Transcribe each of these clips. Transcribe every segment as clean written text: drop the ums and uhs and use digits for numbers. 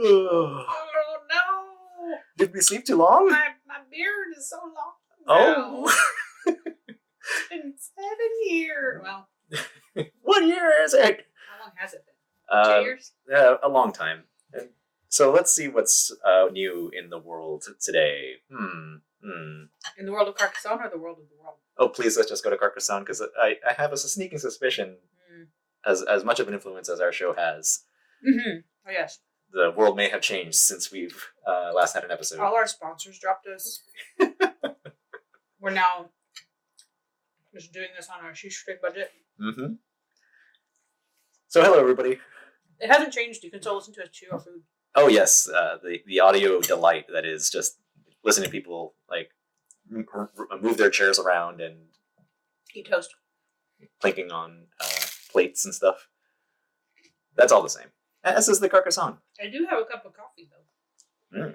Oh no! Did we sleep too long? My beard is so long. Oh. It's been 7 years. Well, what year is it? how long has it been? 2 years? Yeah, a long time. So let's see what's new in the world today. In the world of Carcassonne or the world of the world? Oh, please, let's just go to Carcassonne, because I have a sneaking suspicion, as much of an influence as our show has, Mm-hmm. Oh, yes. the world may have changed since we've last had an episode. All our sponsors dropped us. We're now just doing this on our shoestring budget. Mm-hmm. So hello, everybody. It hasn't changed. You can still listen to us chew our food. Oh, yes. The audio delight that is just listening to people like move their chairs around and Eat toast. clinking on plates and stuff. That's all the same. As is the Carcassonne. I do have a cup of coffee, though. Mm.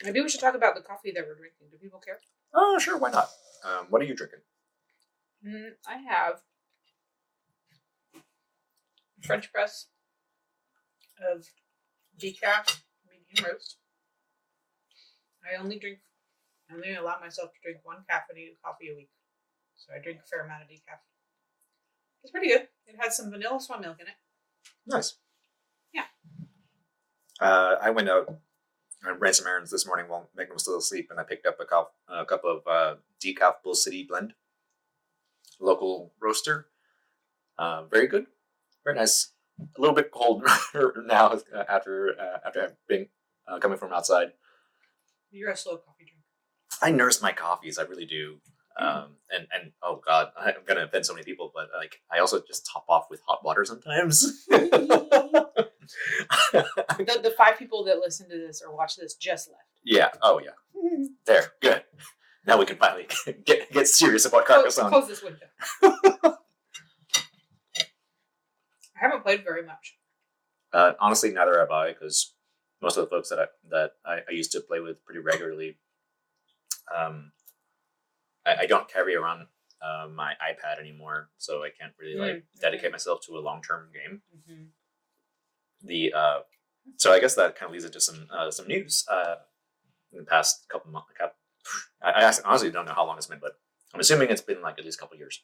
Maybe we should talk about the coffee that we're drinking. Do people care? Oh, sure. Why not? What are you drinking? I have French press of decaf medium roast. I only allow myself to drink 1 caffeinated coffee a week. So I drink a fair amount of decaf. It's pretty good. It has some vanilla soy milk in it. Nice. Yeah. I went out and ran some errands this morning while Megan was still asleep, and I picked up a cup of decaf Bull City blend. Local roaster. Very good. Very nice. A little bit cold now after I've been coming from outside. You're a slow coffee drinker. I nurse my coffees. I really do. And oh god, I'm gonna offend so many people, but like I also just top off with hot water sometimes. The 5 people that listen to this or watch this just left. Yeah. Oh yeah. There. Good. Now we can finally get serious about Carcassonne. Close this window. I haven't played very much. Honestly, neither have I, because most of the folks that I used to play with pretty regularly, I don't carry around my iPad anymore, so I can't really dedicate myself to a long-term game. Mm-hmm. So I guess that kind of leads into some news in the past couple months. I honestly don't know how long it's been, but I'm assuming it's been like at least a couple years.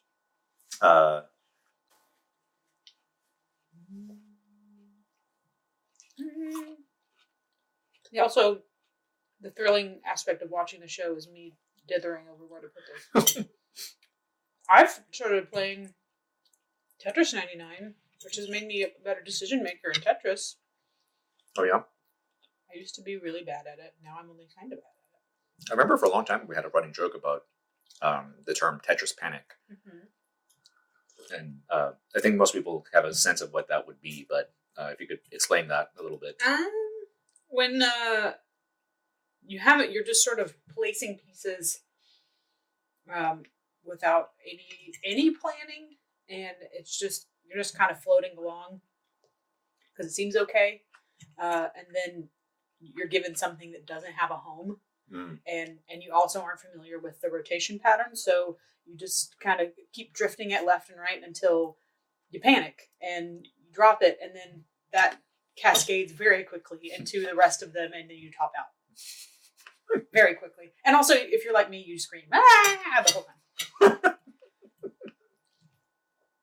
Yeah, also, the thrilling aspect of watching the show is me dithering over where to put this. I've started playing Tetris 99, which has made me a better decision maker in Tetris. Oh, yeah? I used to be really bad at it. Now I'm only kind of bad at it. I remember for a long time we had a running joke about the term Tetris panic. Mm-hmm. And I think most people have a sense of what that would be, but if you could explain that a little bit. When you have it, you're just sort of placing pieces without any planning, and you're just kind of floating along because it seems okay, and then you're given something that doesn't have a home, and you also aren't familiar with the rotation pattern, so you just kind of keep drifting it left and right until you panic and you drop it, and then that cascades very quickly into the rest of them, and then you top out very quickly. And also, if you're like me, you scream the whole time.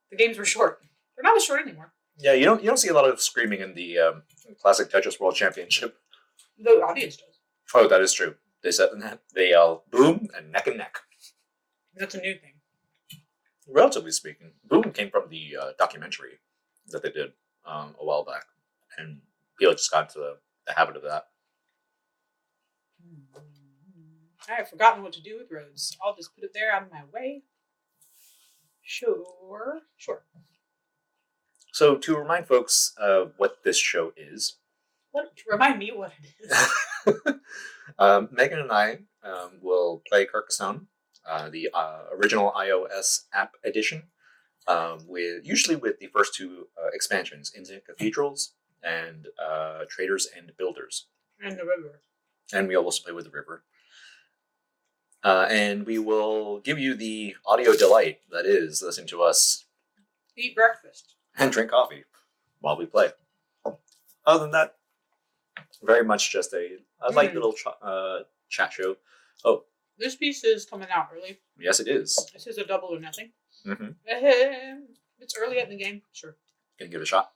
The games were short. They're not as short anymore. Yeah, you don't see a lot of screaming in the classic Tetris World Championship. The audience does. Oh, that is true. They yell boom and neck. That's a new thing. Relatively speaking, boom came from the documentary that they did a while back. And people just got into the habit of that. I have forgotten what to do with roads. I'll just put it there out of my way. Sure. So to remind folks of what this show is. Remind me what it is. Megan and I will play Carcassonne, the original iOS app edition, usually with the first 2 expansions, Ancient Cathedrals and Traders and Builders. And the river. And we also play with the river. And we will give you the audio delight that is listening to us eat breakfast and drink coffee while we play. Other than that, very much just a light little chat show. Oh, this piece is coming out early. yes, it is. This is a double or nothing. Mm-hmm. It's early in the game. Sure. Gonna give it a shot.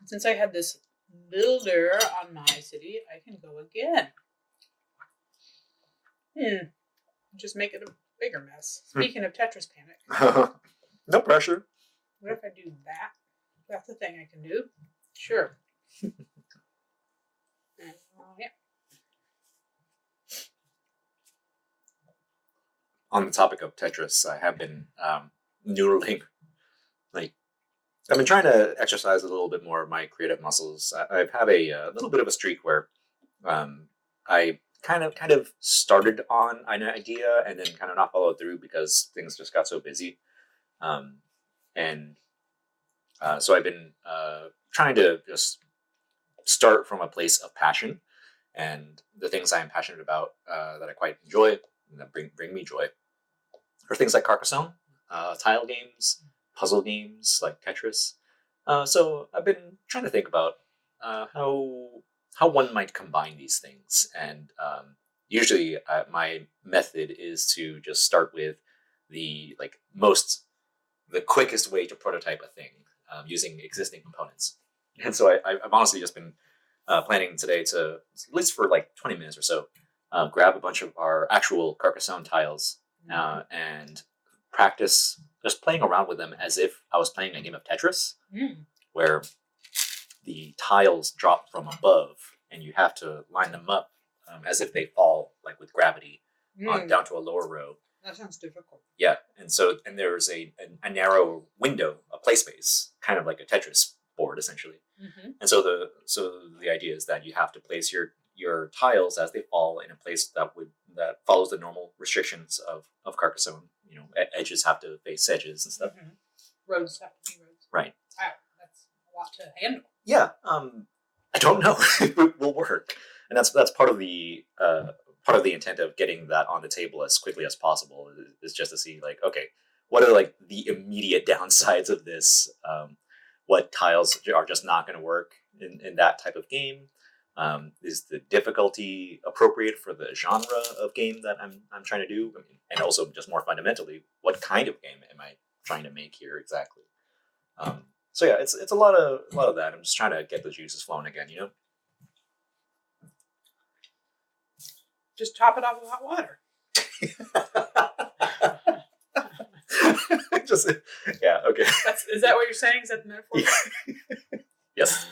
Since I had this builder on my city, I can go again. Just make it a bigger mess. Speaking of Tetris Panic. No pressure. What if I do that? That's the thing I can do. Sure. Yeah. On the topic of Tetris, I have been noodling. Like, I've been trying to exercise a little bit more of my creative muscles. I've had a little bit of a streak where I kind of started on an idea and then kind of not followed through because things just got so busy. So I've been trying to just start from a place of passion, and the things I am passionate about that I quite enjoy and that bring me joy are things like Carcassonne, tile games, puzzle games like Tetris. So I've been trying to think about how one might combine these things, and usually my method is to just start with the quickest way to prototype a thing using existing components. And so I've honestly just been planning today to, at least for like 20 minutes or so, grab a bunch of our actual Carcassonne tiles and practice just playing around with them as if I was playing a game of Tetris, where the tiles drop from above and you have to line them up as if they fall like with gravity down to a lower row. That sounds difficult. Yeah, and there's a narrow window, a play space, kind of like a Tetris board essentially. Mm-hmm. And so the idea is that you have to place your tiles as they fall in a place that follows the normal restrictions of Carcassonne. You know, edges have to face edges and stuff. Mm-hmm. Roads have to be roads. Right. Wow, that's a lot to handle. Yeah. I don't know if it will work, and that's part of the intent of getting that on the table as quickly as possible is just to see, like, okay, what are like the immediate downsides of this? What tiles are just not going to work in that type of game? Is the difficulty appropriate for the genre of game that I'm trying to do? I mean, and also just more fundamentally, what kind of game am I trying to make here exactly? So yeah, it's a lot of that. I'm just trying to get the juices flowing again, you know. Just top it off with hot water. Just yeah, okay. Is that what you're saying? Is that the metaphor? Yeah. Yes.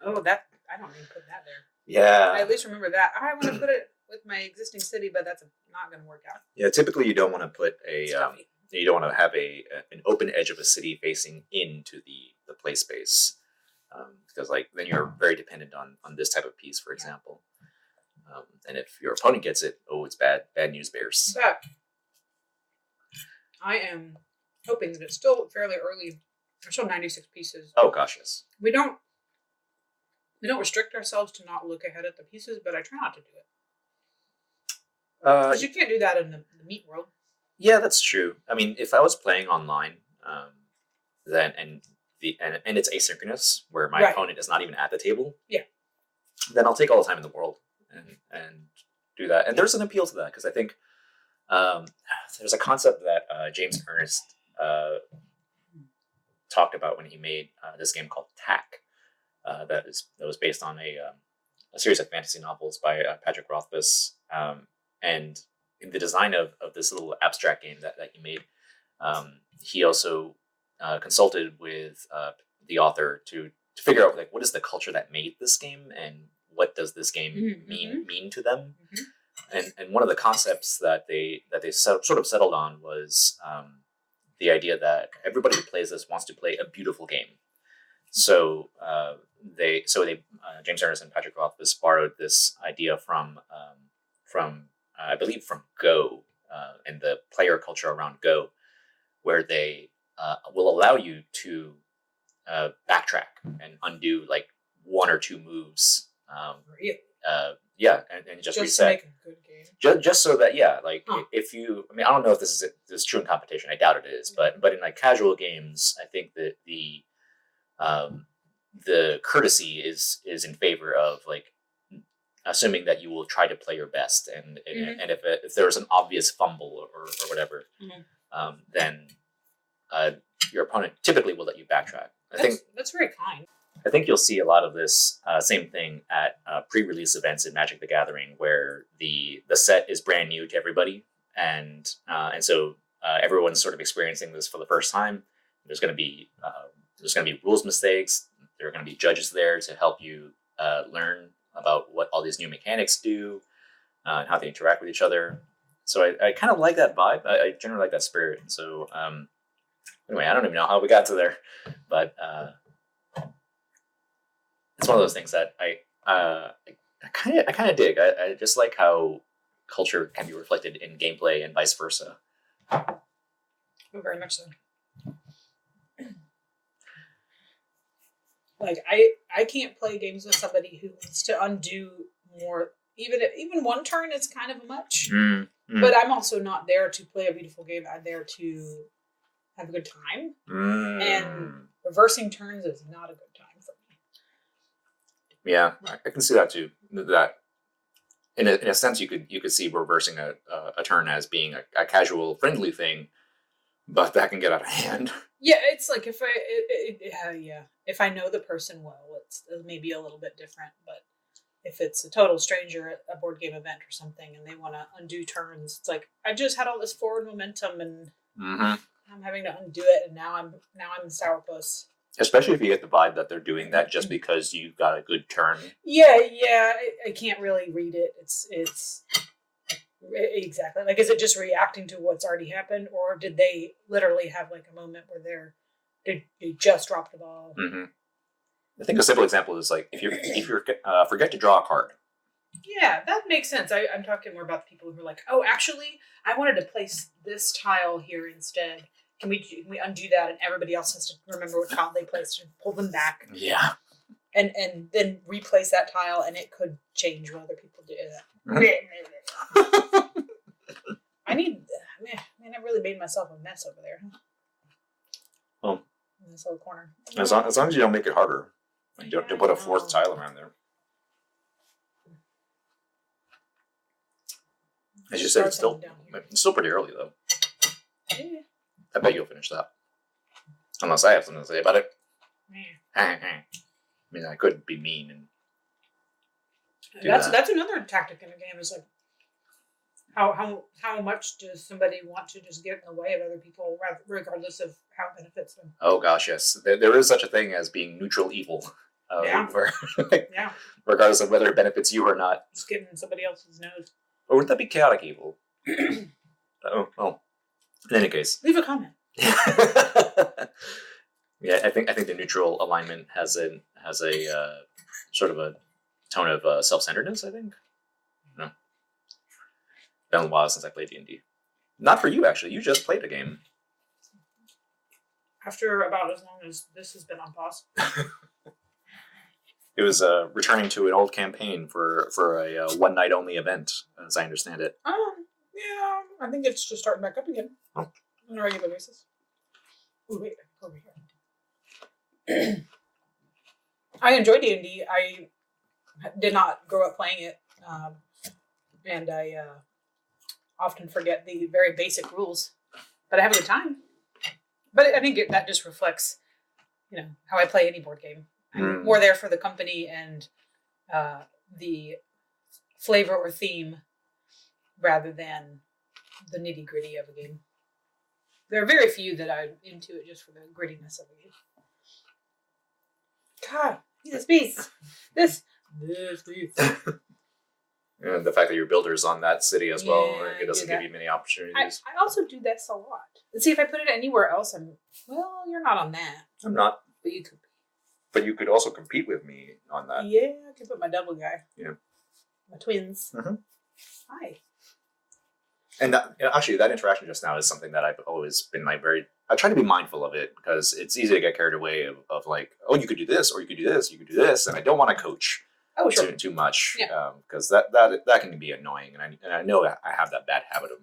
Oh, that I don't even put that there. Yeah. I at least remember that. I want to put it with my existing city, but that's not going to work out. Yeah, typically you don't want to put Stuffy. you don't want to have an open edge of a city facing into the play space, because like then you're very dependent on this type of piece, for example. And if your opponent gets it, it's bad news bears. But I am hoping that it's still fairly early. There's still 96 pieces. Oh gosh, yes. We don't restrict ourselves to not look ahead at the pieces, but I try not to do it. Because you can't do that in the meat world. Yeah, that's true. I mean, if I was playing online, then and it's asynchronous, where my opponent is not even at the table. Yeah. Then I'll take all the time in the world and do that. And there's an appeal to that because I think there's a concept that James Ernest talked about when he made this game called Tack. That was based on a series of fantasy novels by Patrick Rothfuss. And in the design of this little abstract game that he made, he also consulted with the author to figure out, like, what is the culture that made this game and what does this game mean to them. And one of the concepts that they sort of settled on was the idea that everybody who plays this wants to play a beautiful game. So James Ernest and Patrick Rothfuss borrowed this idea from I believe from Go and the player culture around Go, where they will allow you to backtrack and undo like one or two moves. Really? Yeah, and just reset. To make a good game. Just so that if you, I mean, I don't know if this is true in competition. I doubt it is, but in like casual games, I think that the the courtesy is in favor of like assuming that you will try to play your best, and if there's an obvious fumble or whatever, then your opponent typically will let you backtrack. I think that's very kind. I think you'll see a lot of this same thing at pre-release events in Magic the Gathering, where the set is brand new to everybody, and so everyone's sort of experiencing this for the first time. There's going to be rules mistakes. There are going to be judges there to help you learn about what all these new mechanics do and how they interact with each other. So I kind of like that vibe. I generally like that spirit. So anyway, I don't even know how we got to there, but it's one of those things that I kind of dig. I just like how culture can be reflected in gameplay and vice versa. Oh, very much so. Like I can't play games with somebody who wants to undo more. Even one turn is kind of much. But I'm also not there to play a beautiful game. I'm there to have a good time. And reversing turns is not a good time for me. Yeah, I can see that too. That in a sense, you could see reversing a turn as being a casual, friendly thing, but that can get out of hand. Yeah, it's like if I know the person well, it's maybe a little bit different. But if it's a total stranger at a board game event or something, and they want to undo turns, it's like I just had all this forward momentum, and I'm having to undo it, and now I'm a sourpuss. Especially if you get the vibe that they're doing that just because you got a good turn. Yeah, I can't really read it. It's exactly like, is it just reacting to what's already happened, or did they literally have like a moment where they just dropped the ball? I think a simple example is like if you forget to draw a card. Yeah, that makes sense. I'm talking more about the people who are like, oh, actually, I wanted to place this tile here instead. Can we undo that? And everybody else has to remember what tile they placed and pull them back. Yeah. And then replace that tile, and it could change when other people do that. I really made myself a mess over there. Well, in this little corner. As long as you don't make it harder. Like, don't put a fourth tile around there. As you said, it's still pretty early, though. Yeah. I bet you'll finish that. Unless I have something to say about it. I mean, I could be mean and that's another tactic in a game, is like how much does somebody want to just get in the way of other people, regardless of how it benefits them. Oh gosh, yes, there is such a thing as being neutral evil. Regardless of whether it benefits you or not. Just getting in somebody else's nose. Or would that be chaotic evil? Oh. In any case, leave a comment. Yeah, I think the neutral alignment has a sort of a tone of self-centeredness. I think. No. Been a while since I played D&D. Not for you, actually. You just played a game. After about as long as this has been on pause. It was returning to an old campaign for a one night only event, as I understand it. Yeah, I think it's just starting back up again. Oh. On a regular basis. Oh wait, over here. I enjoy D&D. I did not grow up playing it, and I often forget the very basic rules. But I have a good time. But I think that just reflects, how I play any board game. I'm more there for the company and the flavor or theme rather than the nitty gritty of a game. There are very few that I'm into it just for the grittiness of a game. God, this beast. This beast. And the fact that your builder's on that city as well, it doesn't give you many opportunities. I also do this a lot. Let's see, if I put it anywhere else, you're not on that. I'm not. But you could be. But you could also compete with me on that. Yeah, I could put my double guy. Yeah. My twins. Mm-hmm. Hi. And actually, that interaction just now is something that I've always been I try to be mindful of it, because it's easy to get carried away of like, oh, you could do this, or you could do this, you could do this, and I don't want to coach too much, because that can be annoying, and I know I have that bad habit of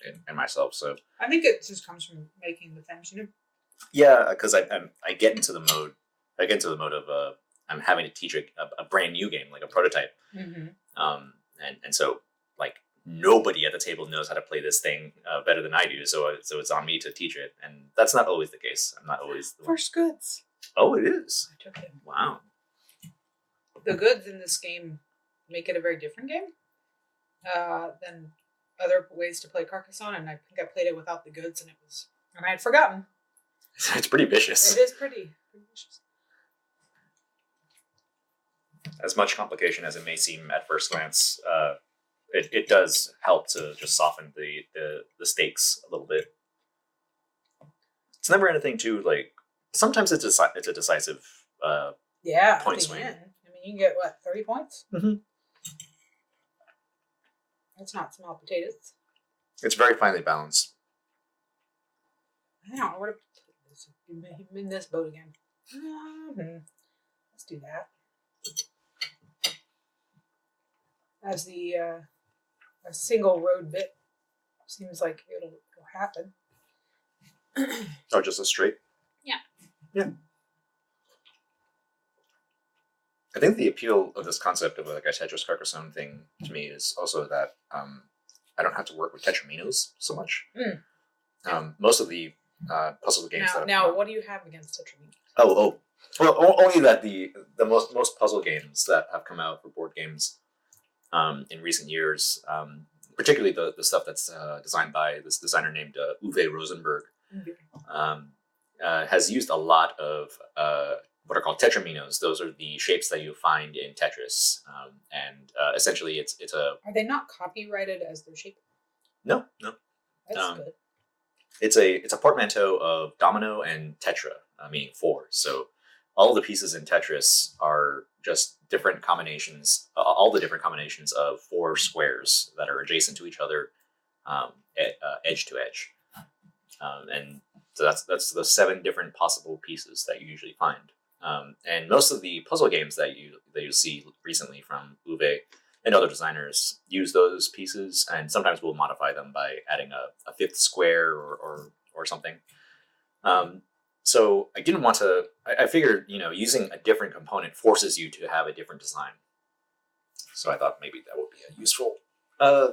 it in myself. So I think it just comes from making the things, Yeah, because I get into the mode I get into the mode of I'm having to teach a brand new game, like a prototype. Mm-hmm. And so like nobody at the table knows how to play this thing better than I do. So it's on me to teach it, and that's not always the case. I'm not always the one. First goods. Oh, it is. I took it. Wow. The goods in this game make it a very different game than other ways to play Carcassonne, and I think I played it without the goods, and I had forgotten. It's pretty vicious. It is pretty vicious. As much complication as it may seem at first glance, it does help to just soften the stakes a little bit. It's never anything too like. Sometimes it's a decisive point swing. End. I mean, you can get what 30 points. Mm-hmm. That's not small potatoes. It's very finely balanced. I don't know where to put this. I'm in this boat again. Mm-hmm. Let's do that. As the a single road bit seems like it'll happen. Oh, just a straight? Yeah. I think the appeal of this concept of like a Tetris Carcassonne thing to me is also that I don't have to work with tetraminos so much. Most of the puzzle games. Now, what do you have against tetraminos? Oh. Well, only that the most puzzle games that have come out for board games in recent years, particularly the stuff that's designed by this designer named Uwe Rosenberg, has used a lot of what are called tetraminos. Those are the shapes that you find in Tetris, and essentially it's a. Are they not copyrighted as their shape? No. That's good. It's a portmanteau of domino and tetra, meaning four. So all the pieces in Tetris are just different combinations. All the different combinations of four squares that are adjacent to each other, edge to edge, and so that's the 7 different possible pieces that you usually find. And most of the puzzle games that you see recently from Uwe and other designers use those pieces, and sometimes we'll modify them by adding a 5th square or something. So I didn't want to. I figured using a different component forces you to have a different design. So I thought maybe that would be a useful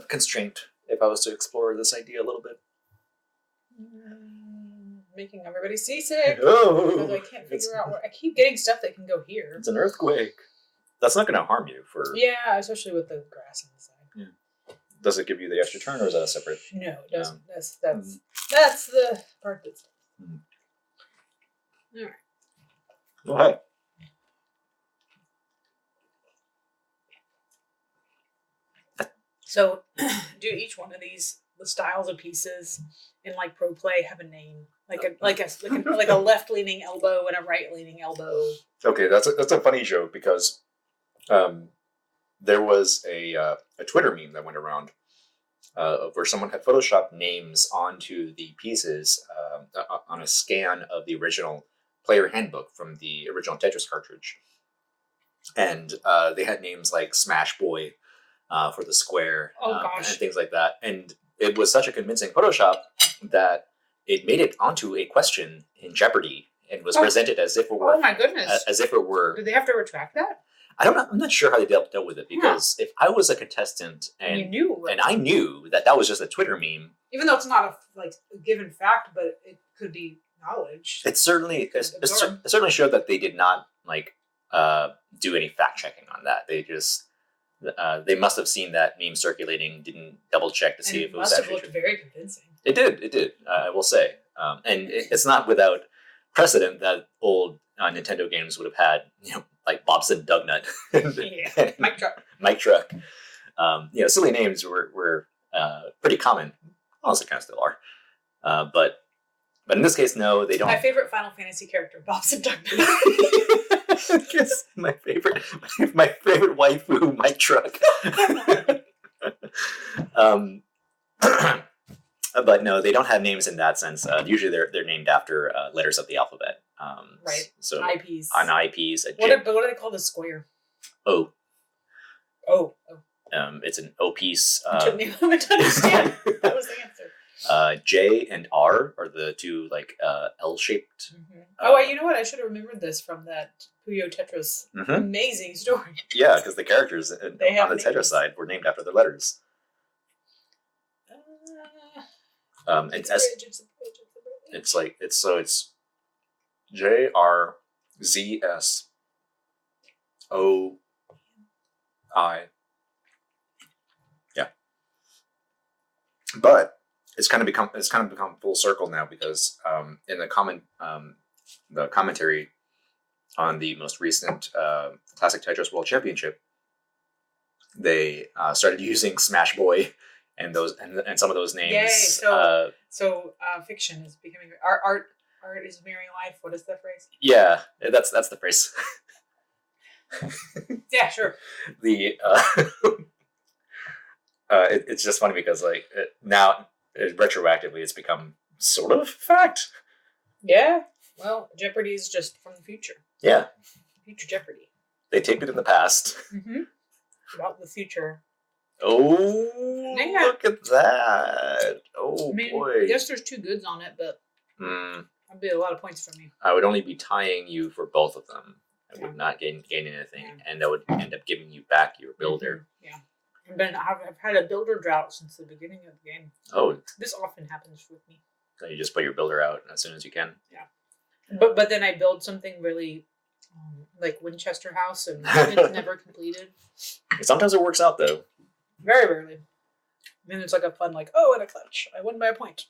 constraint if I was to explore this idea a little bit. Making everybody seasick. Oh, because I can't figure out where I keep getting stuff that can go here. It's an earthquake. That's not going to harm you for. Yeah, especially with the grass on the side. Yeah. Does it give you the extra turn, or is that a separate? No, it doesn't. That's the part that's. All right. Well, hi. So, do each one of these the styles of pieces in like pro play have a name, like a left leaning elbow and a right leaning elbow? Okay, that's a funny joke because there was a Twitter meme that went around where someone had photoshopped names onto the pieces on a scan of the original player handbook from the original Tetris cartridge, and they had names like Smash Boy for the square, and things like that. And it was such a convincing Photoshop that it made it onto a question in Jeopardy and was presented as if it were. Oh my goodness! As if it were. Did they have to retract that? I don't know. I'm not sure how they dealt with it because if I was a contestant and you knew, and I knew that was just a Twitter meme, even though it's not a given fact, but it could be knowledge. It certainly showed that they did not do any fact checking on that. They just they must have seen that meme circulating, didn't double check to see if it was actually looked very convincing. It did. I will say, and it's not without precedent that old Nintendo games would have had, like Bobson Dugnut, and Mike Truck. Silly names were pretty common. Also, kind of still are. But in this case, no, they don't. My favorite Final Fantasy character, Bobson Dugnut. Yes, my favorite waifu, Mike Truck. But no, they don't have names in that sense. Usually, they're named after letters of the alphabet. Right. So IPs. On IPs. What do they call the square? O. Oh. It's an O piece. It took me a moment to understand. That was the answer. J and R are the two like L-shaped. Oh, you know what? I should have remembered this from that Puyo Tetris amazing story. Yeah, because the characters on the names. Tetris side were named after the letters. And it's it's like it's JRZSOI. Yeah, but it's kind of become full circle now because in the commentary on the most recent Classic Tetris World Championship, they started using Smash Boy and those and some of those names. Yay! So fiction is becoming art is mirroring life. What is that phrase? Yeah, that's the phrase. Yeah, sure. The it's just funny because like now retroactively it's become sort of fact. Yeah. Well, Jeopardy is just from the future. Yeah. Future Jeopardy. They taped it in the past. About the future. Oh, yeah. Look at that. Oh, boy. Yes, there's 2 goods on it, but that'd be a lot of points for me. I would only be tying you for both of them. I would not gain anything, and I would end up giving you back your builder. Yeah. I've had a builder drought since the beginning of the game. Oh. This often happens with me. So you just put your builder out as soon as you can? Yeah. But then I build something really like Winchester House, and it's never completed. Sometimes it works out, though. Very rarely. Then it's like a fun, like, oh, and a clutch. I won by a point.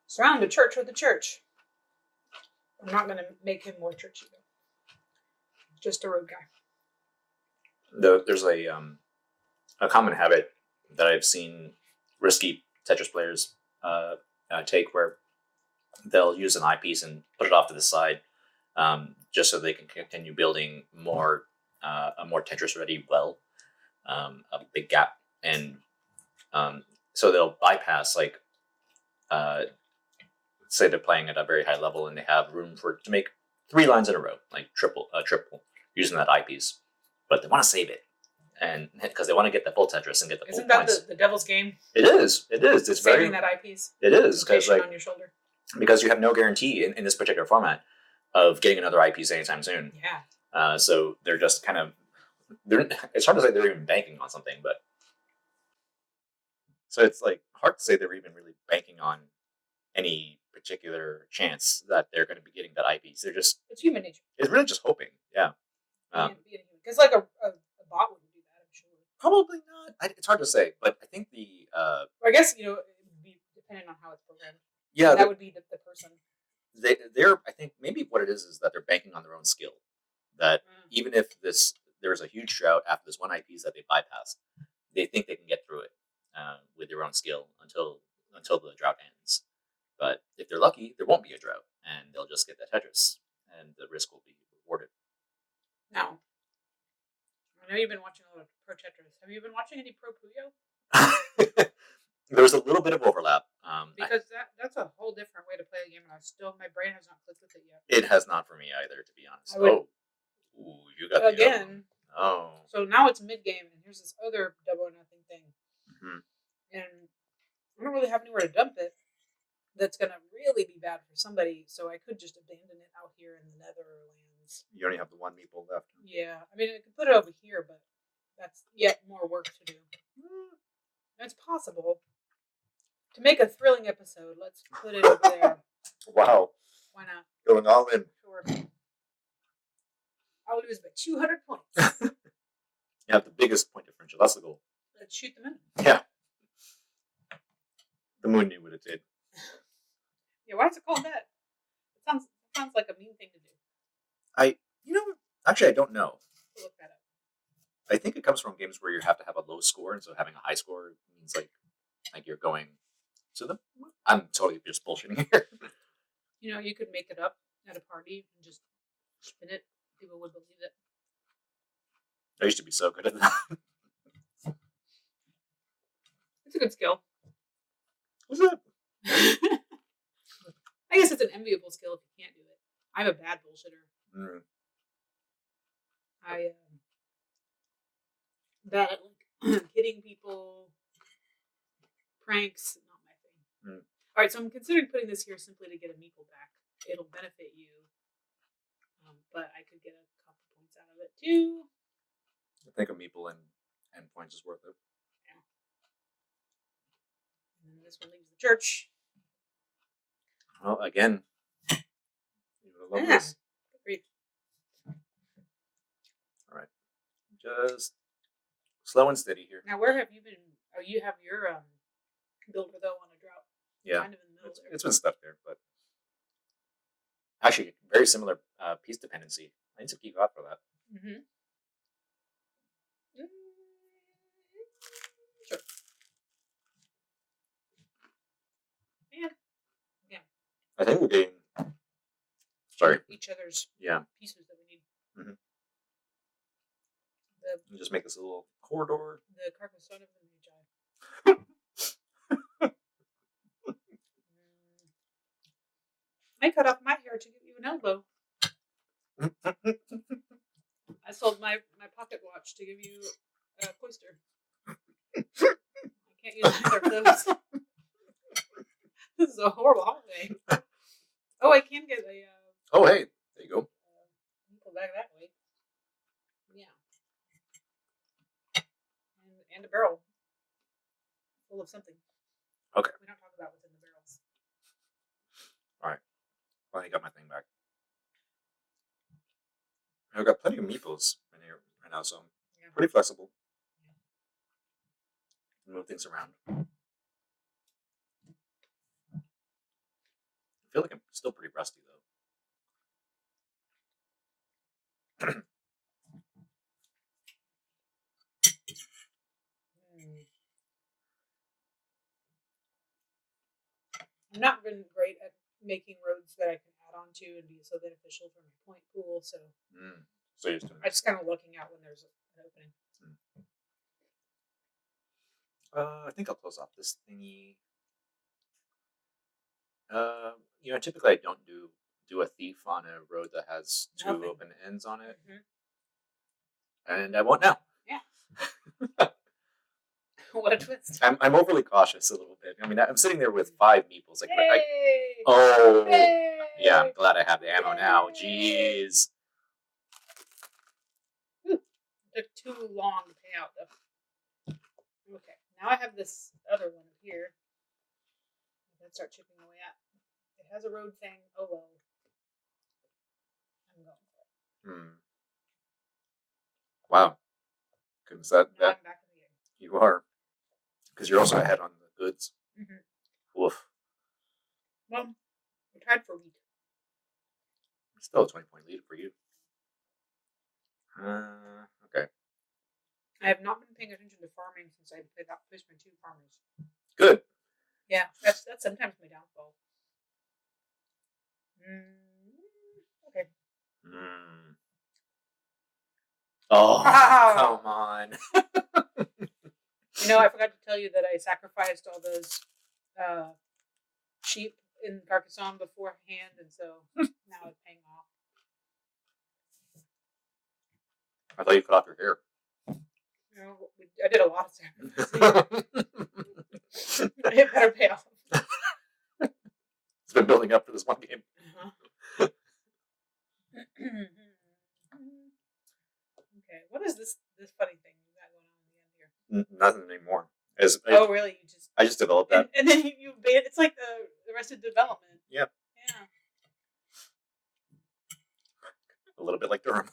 Surround a church with a church. I'm not going to make him more churchy, though. Just a road guy. There's a common habit that I've seen risky Tetris players take where they'll use an eyepiece and put it off to the side just so they can continue building a more Tetris-ready well, a big gap. And so they'll bypass, like, say they're playing at a very high level and they have room to make 3 lines in a row, like triple, using that eyepiece. But they want to save it, and because they want to get the full Tetris and get the full points. Isn't that the devil's game? It is. It's saving that eyepiece. It is because on your shoulder. Because you have no guarantee in this particular format of getting another eyepiece anytime soon. Yeah. So they're just kind of it's hard to say they're even banking on something, but so it's like hard to say they're even really banking on any particular chance that they're going to be getting that eyepiece. They're just it's human nature. It's really just hoping. Yeah. Because like a bot wouldn't do that, I'm sure. Probably not. It's hard to say, but I think I guess it would be depending on how it's programmed. Yeah, that would be the person. They're I think maybe what it is that they're banking on their own skill. That even if there's a huge drought after this one eyepiece that they bypassed, they think they can get through it with their own skill until the drought ends. But if they're lucky, there won't be a drought, and they'll just get that Tetris, and the risk will be rewarded. Now, I know you've been watching a lot of Pro Tetris. Have you been watching any Pro Puyo? There's a little bit of overlap. Because that's a whole different way to play a game, and my brain has not clicked with it yet. It has not for me either, to be honest. You got again. Oh. So now it's mid-game, and here's this other double or nothing thing. And I don't really have anywhere to dump it that's going to really be bad for somebody, so I could just abandon it out here in the Netherlands. You only have the 1 meeple left. Yeah. I mean, I could put it over here, but that's yet more work to do. It's possible. To make a thrilling episode, let's put it over there. Wow. Why not? Going all in. Sure. I'll lose by 200 points. You have the biggest point differential. That's the goal. Let's shoot the moon. Yeah. The moon knew what it did. Yeah, why is it called that? It sounds like a mean thing to do. Actually, I don't know. We'll look that up. I think it comes from games where you have to have a low score, and so having a high score means like you're going to the. I'm totally just bullshitting here. You could make it up at a party and just spin it. People would believe it. I used to be so good at that. It's a good skill. What's that? I guess it's an enviable skill if you can't do it. I'm a bad bullshitter. I bad at hitting people, cranks, not my thing. Mm. All right, so I'm considering putting this here simply to get a meeple back. It'll benefit you, but I could get a couple points out of it too. I think a meeple and points is worth it. Yeah. And then this one leaves the church. Well, again, you would love Yeah. this. Great. All right, just slow and steady here. Now, where have you been? Oh, you have your builder though on a drought. Yeah, Kind of in the middle there. it's been stuck there, but actually, very similar piece dependency. I need to keep up for that. Mm-hmm. Sure. Yeah. I think we're getting. Sorry. Each other's pieces that we need. Mm-hmm. The Just make this a little corridor. The Carcassonne of the Magi. I cut off my hair to give you an elbow. I sold my pocket watch to give you a cloister. I can't use either of those. This is a horrible holiday. Oh, I can get a. Oh, hey, there you go. Go back that way. Yeah. And a barrel full of something. Okay. We don't talk about what's in the barrels. All right. Finally got my thing back. I've got plenty of meeples in here right now, so I'm pretty flexible. Yeah. Move things around. I feel like I'm still pretty rusty, though. I'm not been great at making roads that I can add on to and be so beneficial for my point pool, so So you're just doing I just kind of looking out when there's an opening. I think I'll close off this thingy. Typically I don't do a thief on a road that has two open ends on it, and I won't now. Yeah. What a twist! I'm overly cautious a little bit. I mean, I'm sitting there with 5 meeples. Like, Hey! Yeah, I'm glad I have the ammo now. Jeez. It took too long to pay out, though. Okay, now I have this other one here. Let's start chipping away at. It has a road thing. Oh well. I'm going for it. Wow. Because that I'm back in the game. You are. Because you're also ahead on the goods. Woof. Well, we tried for a week. Still a 20-point lead for you. Okay. I have not been paying attention to farming since I placed my 2 farmers. Good. Yeah, that's sometimes my downfall. Okay. Oh, come on. I forgot to tell you that I sacrificed all those sheep in Carcassonne beforehand, and so now it's paying off. I thought you cut off your hair. I did a lot of sacrificing. It better pay off. It's been building up for this one game. Okay, what is this funny thing you got going on in the end here? Nothing anymore. Really? I just developed that. And then you it's like the rest of development. Yeah. Yeah. A little bit like Durham.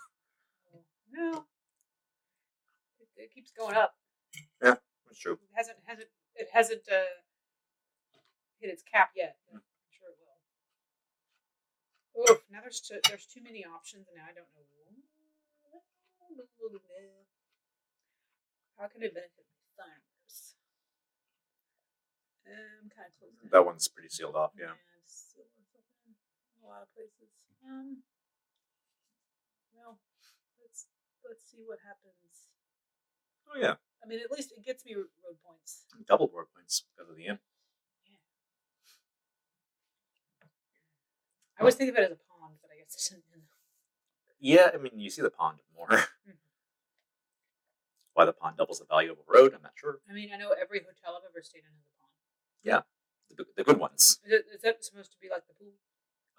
No. It keeps going up. Yeah, that's true. It hasn't hit its cap yet. I'm sure it will. Oof, now there's too many options, and now I don't know. How can it benefit my farmers? I'm kind of close. That one's pretty sealed off, yeah. Sealed off in a lot of places. Well, let's see what happens. Oh yeah. I mean, at least it gets me road points. Double road points because of the end. Yeah. I always think of it as a pond, but I guess it isn't. Yeah, I mean, you see the pond more. Why the pond doubles the value of a road, I'm not sure. I mean, I know every hotel I've ever stayed in has a pond. Yeah, the good ones. Is that supposed to be like the pool?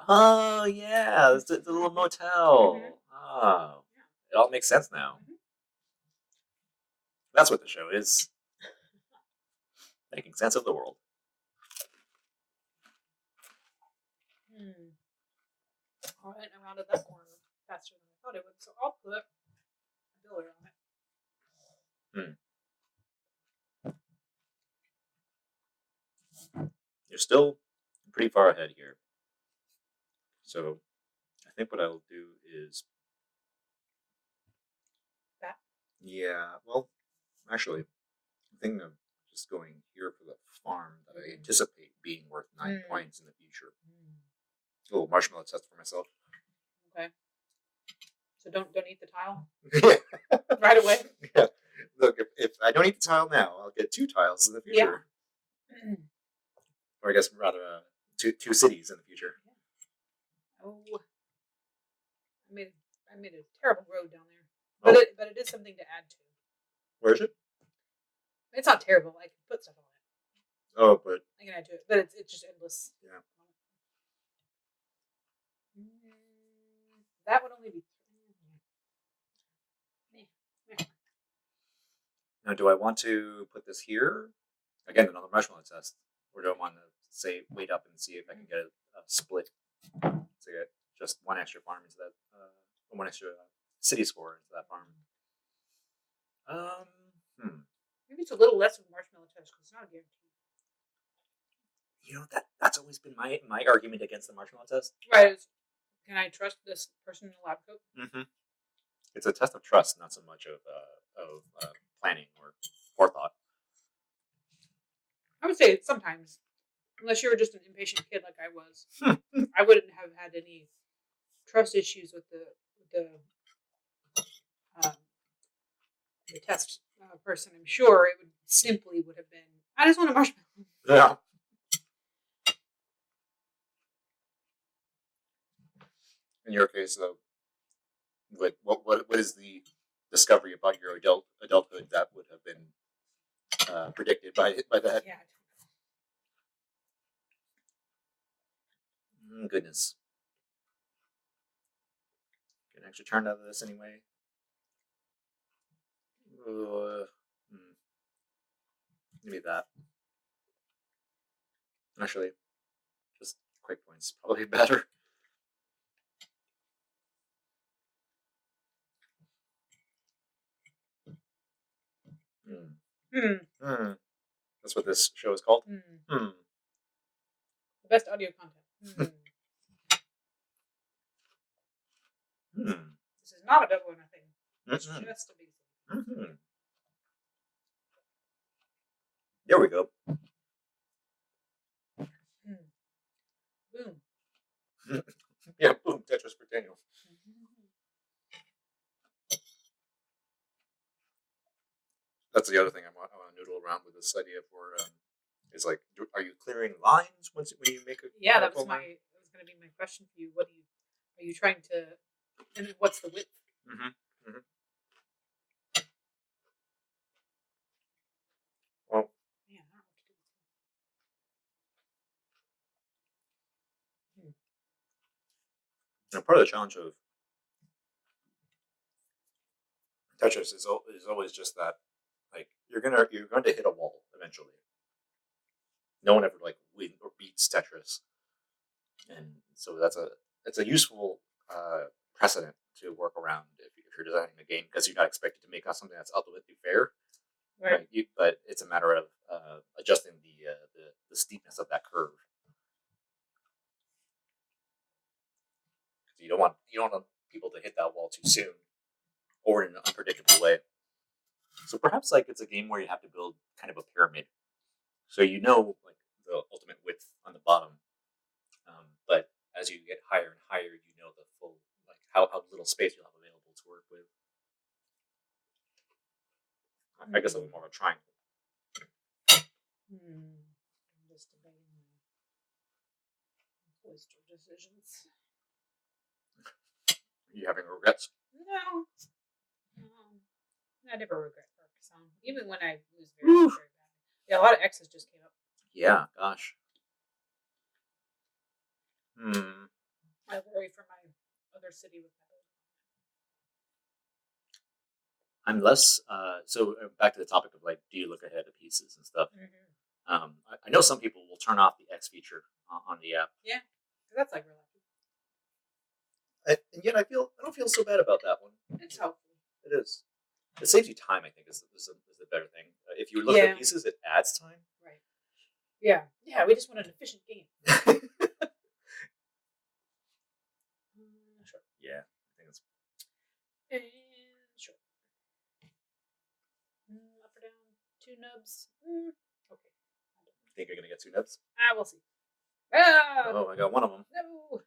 Oh yeah, it's the little motel. Mhm. Oh, Yeah. it all makes sense now. Mhm. That's what the show is, making sense of the world. Hmm. All right, I rounded that corner faster than I thought it would, so I'll put a builder on it. You're still pretty far ahead here. So I think what I'll do is That. yeah. Well, actually, I think I'm just going here for the farm that I Mm. anticipate being worth 9 Mm. points in the future. Mm. A little marshmallow test for myself. Okay. So don't eat the tile Yeah. right away. Yeah. Look, if I don't eat the tile now, I'll get 2 tiles in the future. Yeah. Or I guess rather two cities in the future. Oh, I made a terrible road down there, but Oh, but it is something to add to. where is it? It's not terrible. I can put stuff on it. Oh, but I can add to it, but it's just endless. yeah. That would only be. Now, do I want to put this here? Again, another marshmallow test. Or do I want to say wait up and see if I can get a split to get just one extra farm into that, one extra city score into that farm? Maybe it's a little less of a marshmallow test because it's not a guarantee. You know that's always been my argument against the marshmallow test. Right. Can I trust this person in the lab coat? Mm-hmm. It's a test of trust, not so much of planning or forethought. I would say sometimes, unless you were just an impatient kid like I was, I wouldn't have had any trust issues with um, the test person. I'm sure it would have been. I just want a marshmallow. Yeah. In your case, though, what is the discovery about your adulthood that would have been predicted by that? Yeah. Goodness. Get an extra turn out of this anyway. Maybe that. Actually, just quick points probably better. That's what this show is called. The best audio content. This is not a double or nothing. It's just a basic. There we go. Boom. Yeah, boom. Tetris for Daniel. That's the other thing I want to noodle around with this idea for. Is like, are you clearing lines when you make a? Yeah, that was going to be my question for you. Are you trying to? And what's the width? Well, yeah, I don't know what to do. Part of the challenge of Tetris is always just that, like you're going to hit a wall eventually. No one ever like wins or beats Tetris, and so that's a useful precedent to work around if you're designing a game because you're not expected to make something that's ultimately fair. Right. But it's a matter of adjusting the steepness of that curve. You don't want people to hit that wall too soon or in an unpredictable way. So perhaps like it's a game where you have to build kind of a pyramid, so you know like the ultimate width on the bottom, but as you get higher and higher, you know the full like how little space you'll have available to work with. I guess it's more of a triangle. I'm just debating my oyster decisions. Are you having regrets? No. I never regret Carcassonne, even when I was very, very bad. Yeah, a lot of X's just came up. Yeah, gosh. Hmm. I worry for my other city with my I'm less. So back to the topic of like, do you look ahead of pieces and stuff? building. I know some people will turn off the X feature on the app, Yeah, 'cause that's like relaxing. and yet I don't feel so bad about that one. It's helpful. It is. It saves you time. I think is the better thing. If you look Yeah. at pieces, it adds time. Right. Yeah. Yeah. We just want an efficient game. Sure. Yeah, I think it's. And sure. Up or down? 2 nubs. Okay. Think you're gonna get 2 nubs? We'll see. Ah! Oh, I got one of them. No.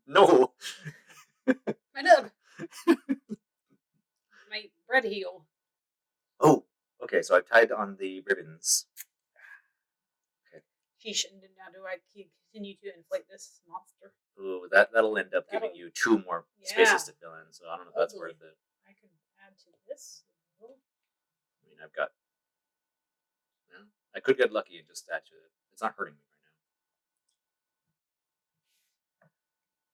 No. My nub. My bread heel. Oh, okay. So I've tied on the ribbons. Sheesh. And now do I continue to inflate this monster? Ooh, that'll end up giving you 2 more spaces to fill in. So I don't know if that's worth it. I can add to this. I mean, I've got. Yeah, I could get lucky and just add to it. It's not hurting me right now.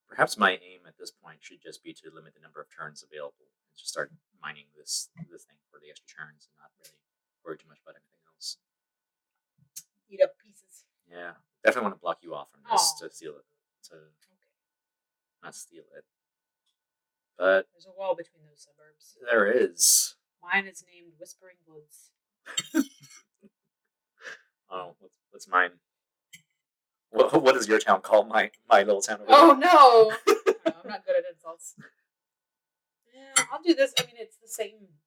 Perhaps my aim at this point should just be to limit the number of turns available and just start mining this thing for the extra turns and not really worry too much about anything else. Eat up pieces. Yeah, definitely want to block you off from this to steal it. Not steal it. But there's a wall between those suburbs. There is. Mine is named Whispering Woods. Oh, what's mine? What is your town called? My little town over there. No! I'm not good at insults. Yeah, I'll do this. I mean, it's the same.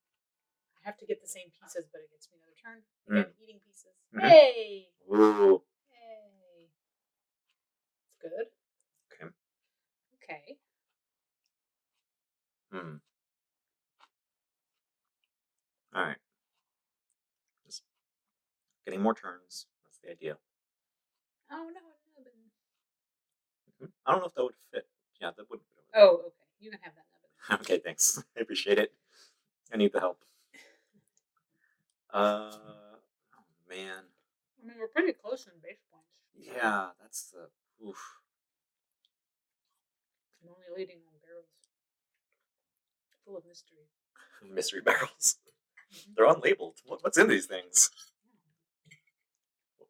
I have to get the same pieces, but it gets me another turn. Again, eating pieces. Mm-hmm. Hey! Ooh. Hey. It's good. Okay. All right. Just getting more turns. That's the idea. Oh, no. I don't know if that would fit. Yeah, that would fit. Oh, okay. You can have that nubbin. Okay, thanks. I appreciate it. I need the help. Oh, man. I mean, we're pretty close in base points. Yeah, that's the... Oof. I'm only leading on barrels. Full of mystery. Mystery barrels. Mm-hmm. They're unlabeled. What's in these things?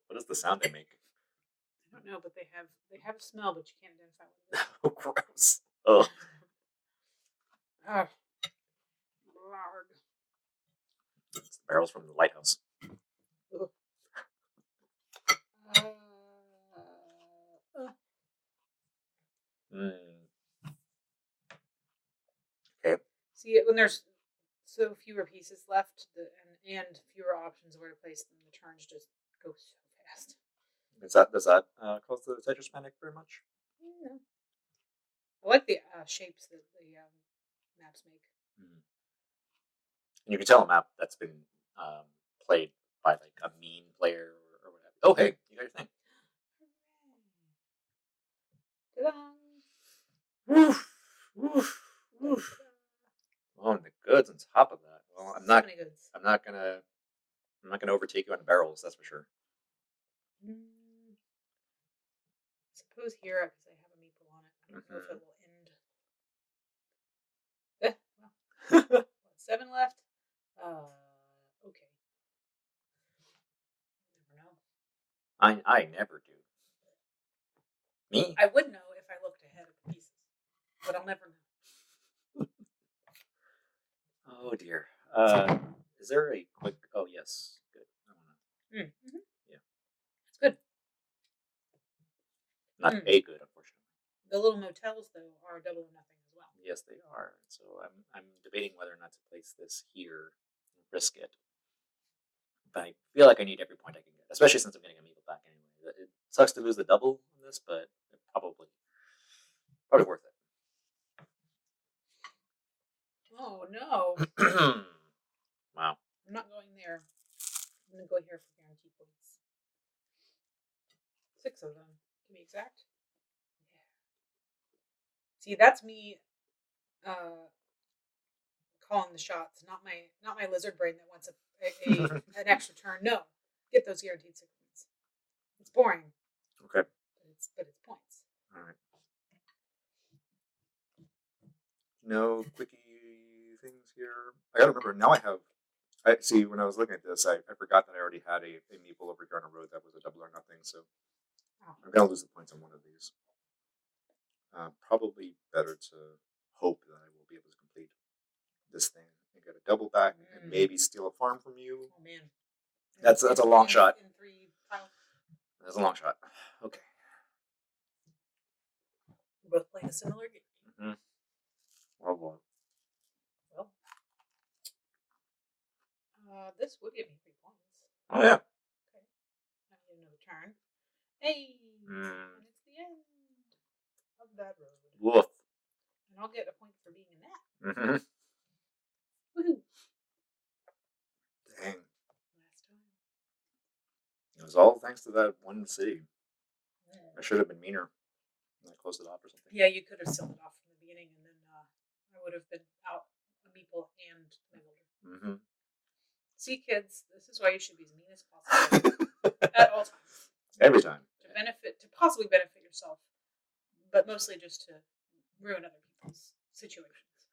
What is the sound they make? I don't know, but they have a smell, but you can't identify what it is. Oh, gross. Oh. Lord. It's the barrels from the lighthouse. Okay. See, when there's so fewer pieces left and fewer options of where to place them, the turns just go so fast. Does that cause the Tetris panic very much? No. I like the shapes that the maps make. And you can tell a map that's been played by like a mean player or whatever. Oh, hey, you got your thing. Woof, woof, woof. Oh, and the goods on top of that. Well, I'm not gonna overtake you on the barrels. That's for sure. I suppose here, because I have a meeple on it, I don't know if it will end. Well, 7 left. Okay. Never know. I never do. Me? I would know if I looked ahead of the pieces, but I'll never know. Oh dear. Is there a quick? Oh yes. Good. Yeah. It's good. Not a good, unfortunately. The little motels, though, are double or nothing as well. Yes, they are. So I'm debating whether or not to place this here and risk it. But I feel like I need every point I can get, especially since I'm getting a meeple back anyway. It sucks to lose the double on this, but probably worth it. Oh no! Wow. I'm not going there. I'm gonna go here for guaranteed points. 6 of them, to be exact. Yeah. See, that's me calling the shots, not my lizard brain that wants an extra turn. No, get those guaranteed 6 points. It's boring. Okay. But it's points. All right. No quickie things here. I gotta remember now. I see. When I was looking at this, I forgot that I already had a meeple over here on a road that was a double or nothing. So I'm gonna lose the points on one of these. Probably better to hope that I will be able to complete this thing and get a double back and maybe steal a farm from you. Oh man, That's a long shot. In 3 piles. That's a long shot. Okay. We're both playing a similar game. Mm-hmm. Well, this would give me 3 points. Oh yeah. Okay. I get another turn. Hey, and it's the end of that road. Woof. And I'll get a point for being in that. Mm-hmm. Woohoo! Dang. Last time. It was all thanks to that one city. I should have been meaner. I closed it off or something. Yeah, you could have sealed it off from the beginning, and then I would have been out a meeple and my builder. Mm-hmm. See, kids, this is why you should be as mean as possible at all times. Every time. To possibly benefit yourself, but mostly just to ruin other people's situations.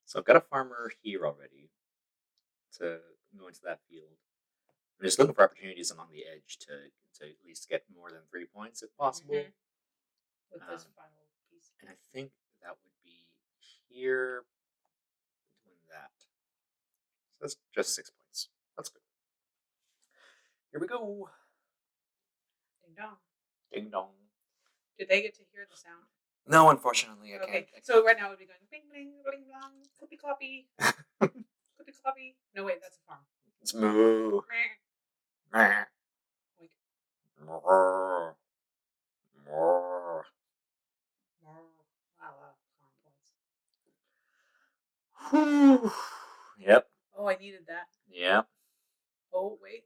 So I've got a farmer here already to go into that field. I'm just looking for opportunities along the edge to at least get more than 3 points if possible. Mm-hmm. With this final piece. And I think that would be here doing that. So that's just 6 points. That's good. Here we go. Ding dong. Ding dong. Did they get to hear the sound? No, unfortunately, I can't. So right now it would be going bing, bling, bling, bling, clippy, cloppy. Clippy, cloppy. No, wait, that's a farm. It's moo. Meh. Wait. More. Wow, farm points. Whew. Yep. Oh, I needed that. Yep. Oh, wait.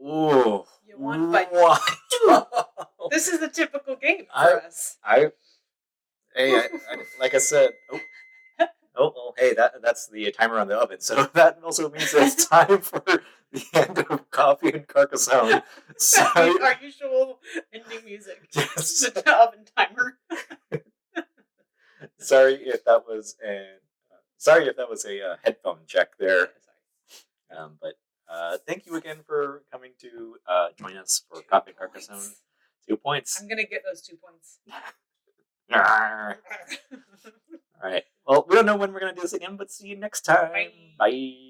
Ooh. You won by This is the typical game for us. Like I said. Oh, hey, that's the timer on the oven. So that also means that it's time for the end of Coffee and Carcassonne. Our usual ending music. Yes. The oven timer. Sorry if that was a headphone check there. But thank you again for coming to join us for Coffee and Carcassonne. 2 points. I'm gonna get those 2 points. All right. Well, we don't know when we're going to do this again, but see you next time. Bye.